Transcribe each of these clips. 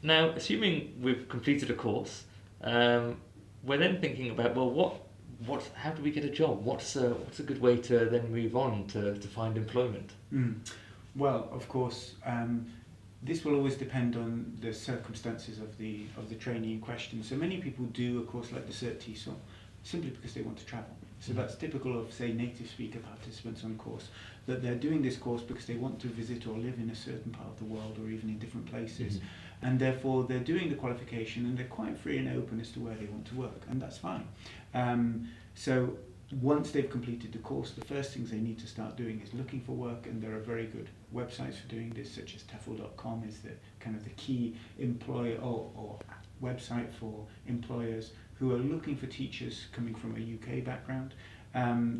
Now, assuming we've completed a course, we're then thinking about, well, how do we get a job? What's a good way to then move on to find employment? Well, of course, this will always depend on the circumstances of the trainee in question. So many people do a course like the CertTESOL simply because they want to travel. So that's typical of, say, native speaker participants on a course, that they're doing this course because they want to visit or live in a certain part of the world or even in different places. And therefore they're doing the qualification and they're quite free and open as to where they want to work, and that's fine. So once they've completed the course, the first things they need to start doing is looking for work, and there are very good websites for doing this, such as TEFL.com is the kind of the key employer or website for employers who are looking for teachers coming from a UK background.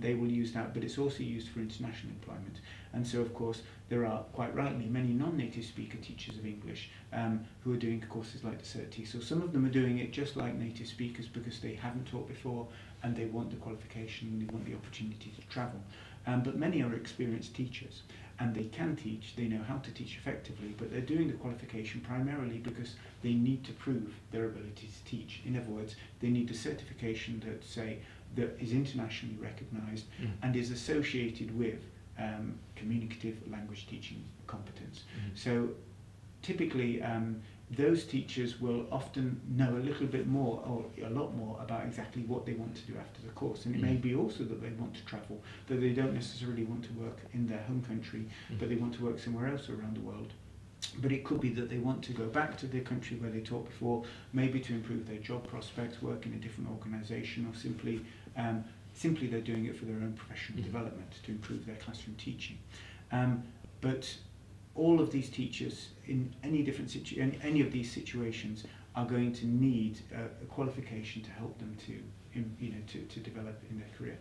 They will use that, but it's also used for international employment. And so, of course, there are, quite rightly, many non-native speaker teachers of English who are doing courses like the CertTESOL. Some of them are doing it just like native speakers because they haven't taught before and they want the qualification and they want the opportunity to travel. But many are experienced teachers and they can teach, they know how to teach effectively, but they're doing the qualification primarily because they need to prove their ability to teach. In other words, they need a certification that is internationally recognised and is associated with communicative language teaching competence. So typically those teachers will often know a little bit more or a lot more about exactly what they want to do after the course, and it may be also that they want to travel, that they don't necessarily want to work in their home country but they want to work somewhere else around the world. But it could be that they want to go back to the country where they taught before, maybe to improve their job prospects, work in a different organisation, or simply they're doing it for their own professional development to improve their classroom teaching. But all of these teachers in any of these situations are going to need a qualification to help them to develop in their career.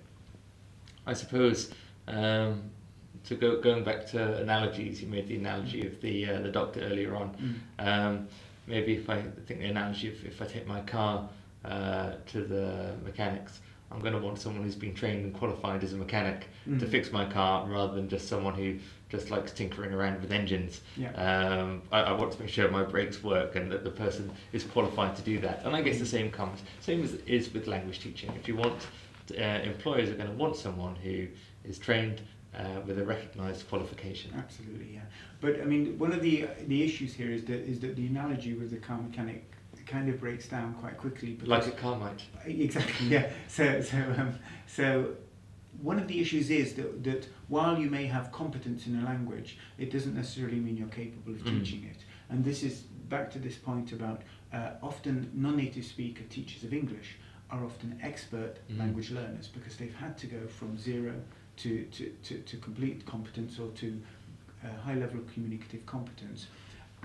I suppose going back to analogies, you made the analogy of the doctor earlier on. Maybe if I think the analogy of if I take my car to the mechanics, I'm going to want someone who's been trained and qualified as a mechanic to fix my car, rather than just someone who just likes tinkering around with engines. I want to make sure my brakes work and that the person is qualified to do that. And I guess the same as is with language teaching. If you want, employers are going to want someone who is trained with a recognised qualification. Absolutely, yeah. But I mean, one of the issues here is that the analogy with the car mechanic kind of breaks down quite quickly. Like a car might. Exactly, yeah. So one of the issues is that while you may have competence in a language, it doesn't necessarily mean you're capable of teaching it. And this is back to this point about often non-native speaker teachers of English are often expert language learners because they've had to go from zero to complete competence or to a high level of communicative competence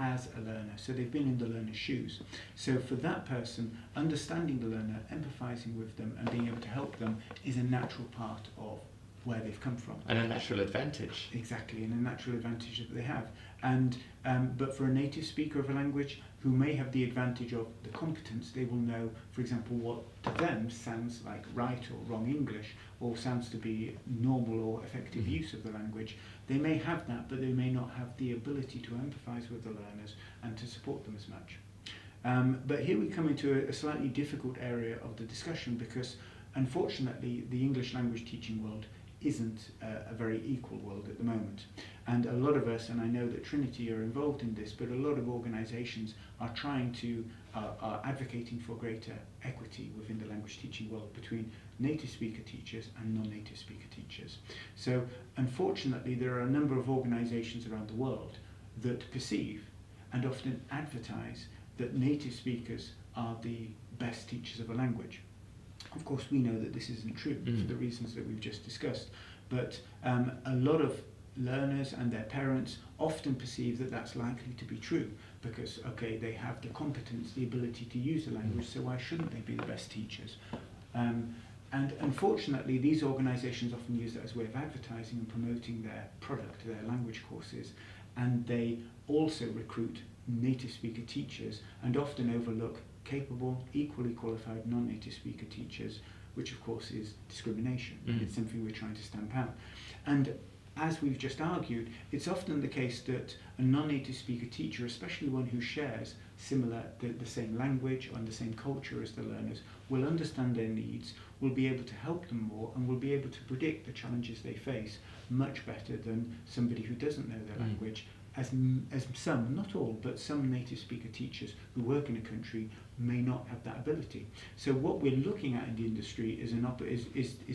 as a learner. So they've been in the learner's shoes. So for that person, understanding the learner, empathizing with them and being able to help them is a natural part of where they've come from. And a natural advantage. Exactly, and a natural advantage that they have. And but for a native speaker of a language who may have the advantage of the competence, they will know, for example, what to them sounds like right or wrong English, or sounds to be normal or effective use of the language. They may have that, but they may not have the ability to empathise with the learners and to support them as much. But here we come into a slightly difficult area of the discussion because, unfortunately, the English language teaching world isn't a very equal world at the moment. And a lot of us, and I know that Trinity are involved in this, but a lot of organisations are are advocating for greater equity within the language teaching world between native speaker teachers and non-native speaker teachers. So unfortunately there are a number of organisations around the world that perceive and often advertise that native speakers are the best teachers of a language. Of course, we know that this isn't true for the reasons that we've just discussed, but a lot of learners and their parents often perceive that that's likely to be true because, okay, they have the competence, the ability to use the language, so why shouldn't they be the best teachers? And unfortunately, these organisations often use that as a way of advertising and promoting their product, their language courses, and they also recruit native speaker teachers and often overlook capable, equally qualified non-native speaker teachers, which of course is discrimination, and it's something we're trying to stamp out. And as we've just argued, it's often the case that a non-native speaker teacher, especially one who shares the same language and the same culture as the learners, will understand their needs, will be able to help them more, and will be able to predict the challenges they face much better than somebody who doesn't know their language, as some, not all, but some native speaker teachers who work in a country may not have that ability. So what we're looking at in the industry is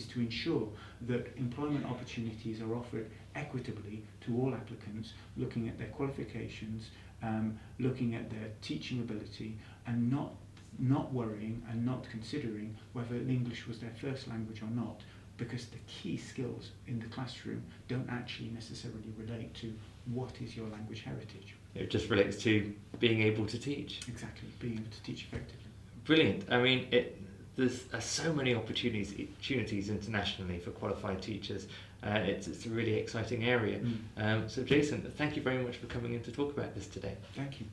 to ensure that employment opportunities are offered equitably to all applicants, looking at their qualifications, looking at their teaching ability, and not worrying and not considering whether English was their first language or not, because the key skills in the classroom don't actually necessarily relate to what is your language heritage. It just relates to being able to teach. Exactly, being able to teach effectively. Brilliant. I mean, there's so many opportunities internationally for qualified teachers. It's a really exciting area. So Jason, thank you very much for coming in to talk about this today. Thank you.